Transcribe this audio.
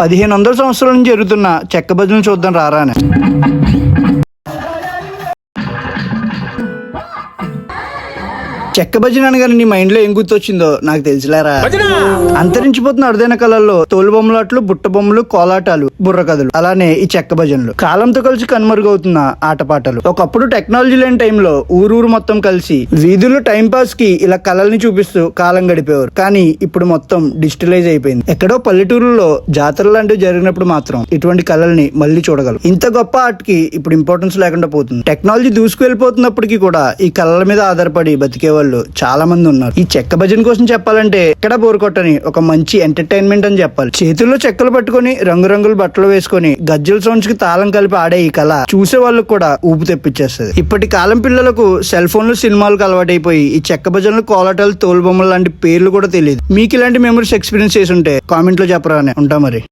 1500 సంవత్సరాల నుంచి జరుగుతున్న చెక్క భజనలు చూద్దాం రారానే. చెక్క భజన అనగానే నీ మైండ్ లో ఏం గుర్తొచ్చిందో నాకు తెలిసిలేరా. అంతరించిపోతున్న అరుదైన కళల్లో తోలు బొమ్మలాట్లు, బుట్ట బొమ్మలు, కోలాటాలు, బుర్ర కథలు, అలానే ఈ చెక్క భజనలు కాలంతో కలిసి కనుమరుగవుతున్న ఆటపాటలు. ఒకప్పుడు టెక్నాలజీ లేని టైంలో ఊరూరు మొత్తం కలిసి వీధుల్లో టైం పాస్ కి ఇలా కళల్ని చూపిస్తూ కాలం గడిపేవారు. కానీ ఇప్పుడు మొత్తం డిజిటలైజ్ అయిపోయింది. ఎక్కడో పల్లెటూరులో జాతరలు లాంటివి జరిగినప్పుడు మాత్రం ఇటువంటి కళల్ని మళ్ళీ చూడగలం. ఇంత గొప్ప ఆర్ట్ కి ఇప్పుడు ఇంపార్టెన్స్ లేకుండా పోతుంది. టెక్నాలజీ దూసుకువెళ్ళిపోతున్నప్పటికీ కూడా ఈ కళల మీద ఆధారపడి బతికేవాళ్ళు చాలా మంది ఉన్నారు. ఈ చెక్క భజన కోసం చెప్పాలంటే ఎక్కడ బోర్ కొట్టని ఒక మంచి ఎంటర్టైన్మెంట్ అని చెప్పాలి. చేతుల్లో చెక్కలు పట్టుకొని రంగురంగుల బట్టలు వేసుకొని గజ్జల సౌండ్స్ కి తాళం కలిపి ఆడే ఈ కళ చూసే వాళ్ళకు కూడా ఊపు తెప్పించేస్తుంది. ఇప్పటి కాలం పిల్లలకు సెల్ ఫోన్లు, సినిమాలకు అలవాటైపోయి ఈ చెక్క భజనలు, కోలాటాలు, తోలు బొమ్మలు లాంటి పేర్లు కూడా తెలియదు. మీకు ఇలాంటి మెమరీస్ ఎక్స్పీరియన్స్ చేసి ఉంటే కామెంట్ లో చెప్పరా. ఉంటా మరి.